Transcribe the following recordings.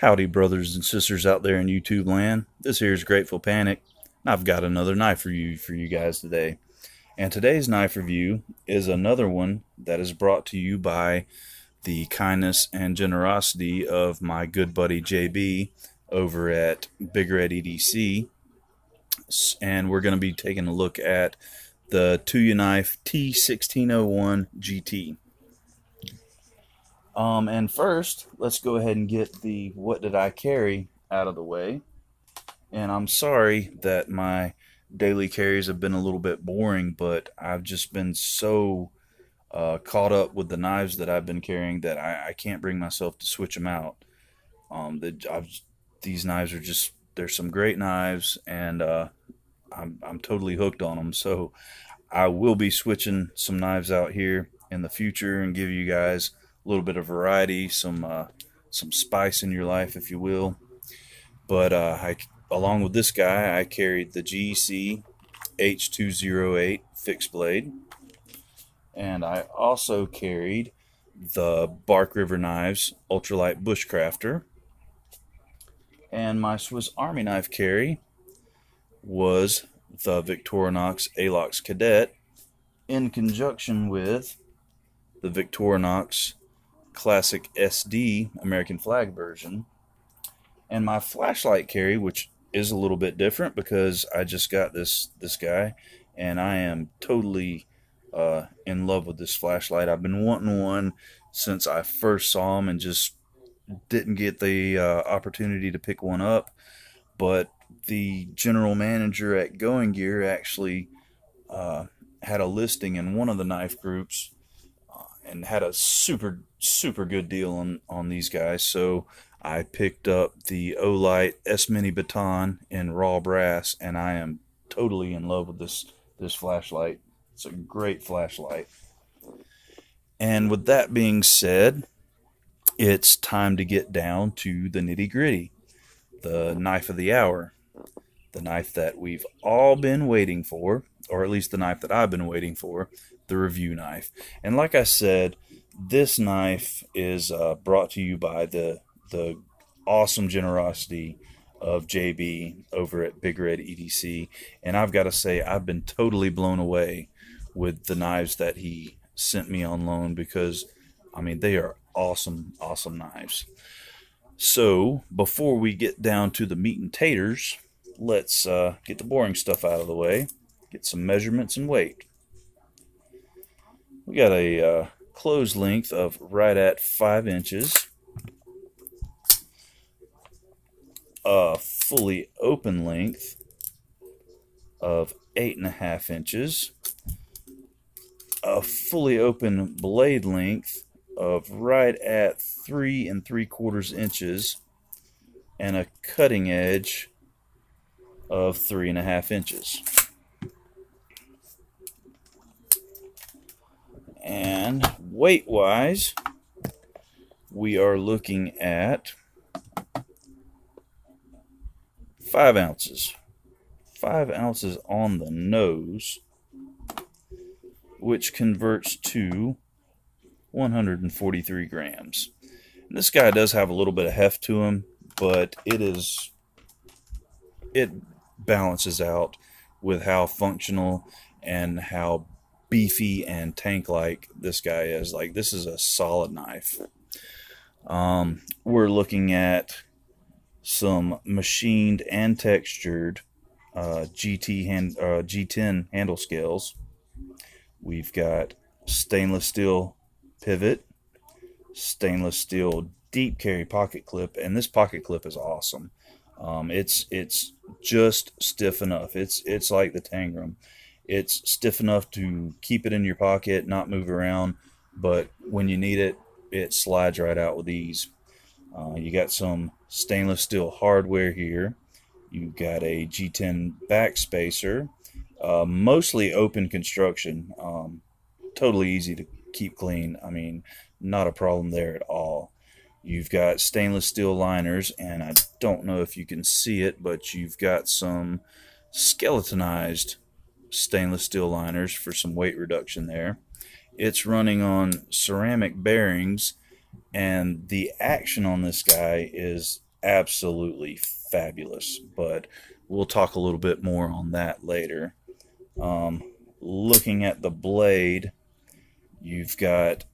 Howdy, brothers and sisters out there in YouTube land. This here is Grateful Panic, and I've got another knife review for you guys today. And today's knife review is another one that is brought to you by the kindness and generosity of my good buddy JB over at BigRedEDC. And we're going to be taking a look at the Tuyaknife T1601-GT. And first, let's go ahead and get the what did I carry out of the way. And I'm sorry that my daily carries have been a little bit boring, but I've just been so caught up with the knives that I've been carrying that I can't bring myself to switch them out. These knives are just, they're some great knives, and I'm totally hooked on them. So I will be switching some knives out here in the future and give you guys a little bit of variety, some spice in your life, if you will. But along with this guy, I carried the GEC H208 fixed blade, and I also carried the Bark River Knives Ultralight Bushcrafter, and my Swiss Army knife carry was the Victorinox Alox Cadet in conjunction with the Victorinox Classic SD American flag version. And my flashlight carry, which is a little bit different because I just got this guy, and I am totally in love with this flashlight. I've been wanting one since I first saw them and just didn't get the opportunity to pick one up. But the general manager at Going Gear actually had a listing in one of the knife groups and had a super good deal on these guys. So I picked up the Olight S Mini Baton in raw brass, and I am totally in love with this flashlight. It's a great flashlight. And with that being said, it's time to get down to the nitty-gritty, the knife of the hour, the knife that we've all been waiting for, or at least the knife that I've been waiting for, the review knife. And like I said, this knife is brought to you by the awesome generosity of JB over at BigRedEDC. And I've got to say, I've been totally blown away with the knives that he sent me on loan, because I mean, they are awesome knives. So before we get down to the meat and taters, let's get the boring stuff out of the way, get some measurements and weight. We got a closed length of right at 5 inches, a fully open length of 8.5 inches, a fully open blade length of right at 3 3/4 inches, and a cutting edge of 3.5 inches. And weight wise, we are looking at 5 ounces. 5 ounces on the nose, which converts to 143 grams. And this guy does have a little bit of heft to him, but it balances out with how functional and how beefy and tank-like this guy is. Like, this is a solid knife. We're looking at some machined and textured G10 handle scales. We've got stainless steel pivot, stainless steel deep carry pocket clip, and this pocket clip is awesome. It's just stiff enough. It's like the Tangram. It's stiff enough to keep it in your pocket, not move around, but when you need it, it slides right out with ease. You got some stainless steel hardware here. You've got a G10 back spacer, mostly open construction, totally easy to keep clean. I mean, not a problem there at all. You've got stainless steel liners, and I don't know if you can see it, but you've got some skeletonized stainless steel liners for some weight reduction there. It's running on ceramic bearings, and the action on this guy is absolutely fabulous, but we'll talk a little bit more on that later. Looking at the blade, you've got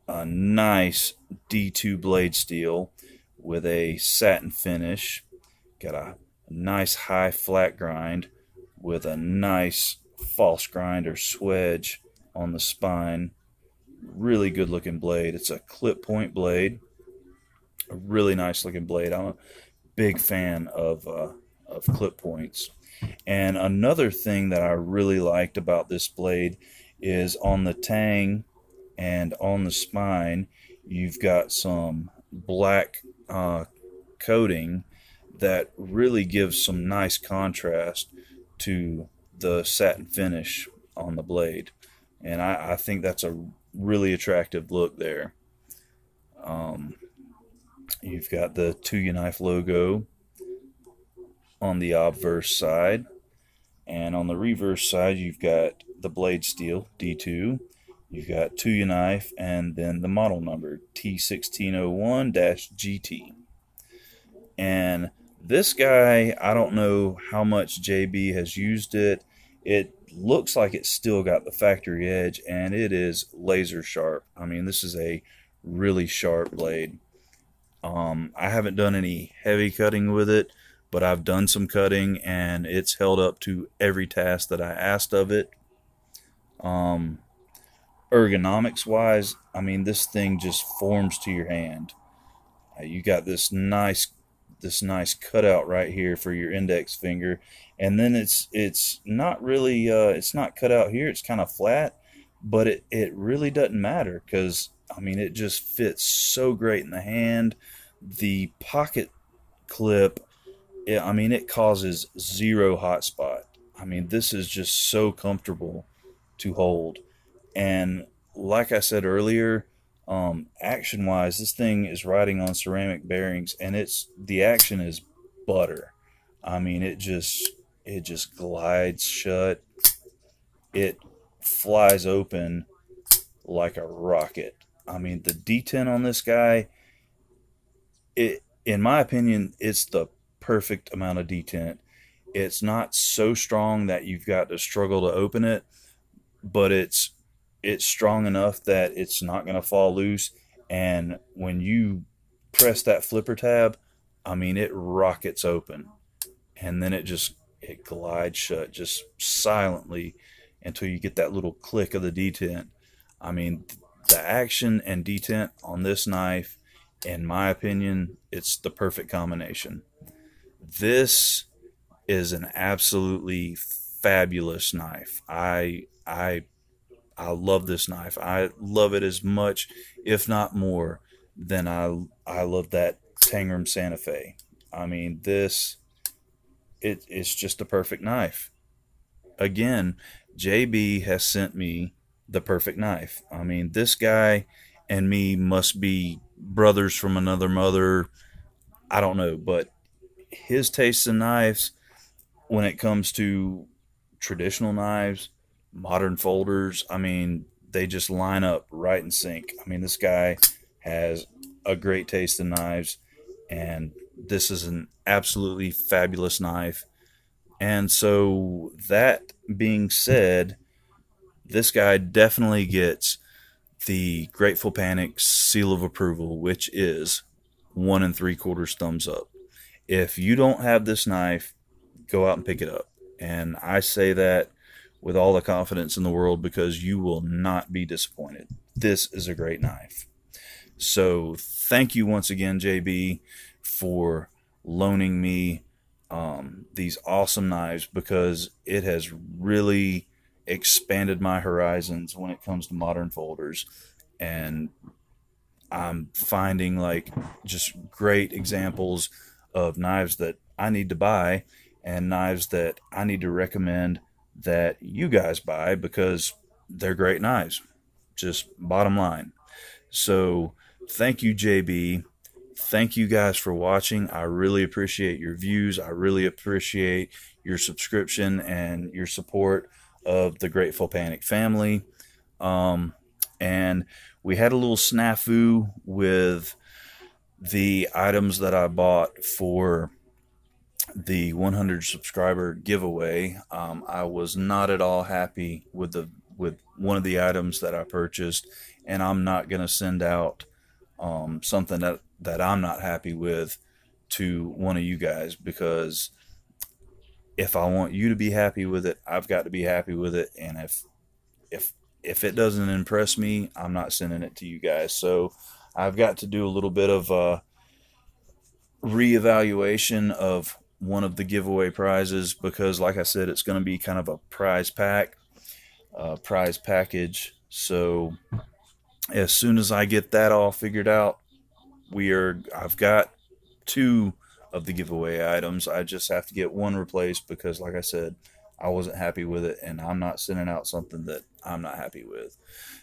a nice D2 blade steel with a satin finish. Got a nice high flat grind with a nice false grind or swedge on the spine. Really good looking blade. It's a clip point blade. A really nice looking blade. I'm a big fan of clip points. And another thing that I really liked about this blade is on the tang and on the spine, you've got some black coating that really gives some nice contrast to the satin finish on the blade. And I think that's a really attractive look there. You've got the Tuyaknife logo on the obverse side, and on the reverse side you've got the blade steel D2, you've got Tuyaknife, and then the model number T1601-GT. And this guy, I don't know how much JB has used it. It looks like it's still got the factory edge, and it is laser sharp. I mean, this is a really sharp blade. I haven't done any heavy cutting with it, but I've done some cutting, and it's held up to every task that I asked of it. Ergonomics wise, I mean, this thing just forms to your hand. You got this nice cutout right here for your index finger, and then it's not really it's not cut out here, it's kind of flat, but it really doesn't matter, because I mean, it just fits so great in the hand. The pocket clip, I mean, it causes zero hot spot. I mean, this is just so comfortable to hold. And like I said earlier, action wise, this thing is riding on ceramic bearings, and the action is butter. I mean, it just glides shut. It flies open like a rocket. I mean, the detent on this guy, in my opinion, it's the perfect amount of detent. It's not so strong that you've got to struggle to open it, but it's strong enough that it's not going to fall loose. And when you press that flipper tab, I mean, it rockets open, and then it glides shut just silently until you get that little click of the detent. I mean, the action and detent on this knife, in my opinion, it's the perfect combination. This is an absolutely fabulous knife. I love this knife. I love it as much, if not more, than I love that Tangram Santa Fe. I mean, it's just a perfect knife. Again, JB has sent me the perfect knife. I mean, this guy and me must be brothers from another mother. I don't know, but his taste in knives, when it comes to traditional knives, modern folders, I mean, they just line up right in sync. I mean, this guy has a great taste in knives, and this is an absolutely fabulous knife. And so, that being said, this guy definitely gets the Grateful Panic seal of approval, which is 1 3/4 thumbs up. If you don't have this knife, go out and pick it up. And I say that with all the confidence in the world, because you will not be disappointed. This is a great knife. So thank you once again, JB, for loaning me these awesome knives, because it has really expanded my horizons when it comes to modern folders. And I'm finding like just great examples of knives that I need to buy, and knives that I need to recommend that you guys buy, because they're great knives. Just bottom line. So thank you, JB. Thank you guys for watching. I really appreciate your views. I really appreciate your subscription and your support of the Grateful Panic family. And we had a little snafu with the items that I bought for the 100 subscriber giveaway, I was not at all happy with one of the items that I purchased, and I'm not going to send out something that I'm not happy with to one of you guys, because if I want you to be happy with it, I've got to be happy with it. And if if it doesn't impress me, I'm not sending it to you guys. So I've got to do a little bit of reevaluation of one of the giveaway prizes, because like I said, it's going to be kind of a prize package. So as soon as I get that all figured out, I've got 2 of the giveaway items. I just have to get 1 replaced, because like I said, I wasn't happy with it, and I'm not sending out something that I'm not happy with.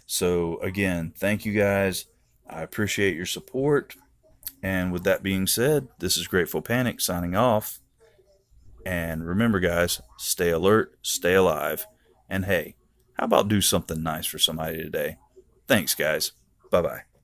So again, thank you guys. I appreciate your support. And with that being said, this is Grateful Panic signing off. And remember, guys, stay alert, stay alive, and hey, how about do something nice for somebody today? Thanks, guys. Bye-bye.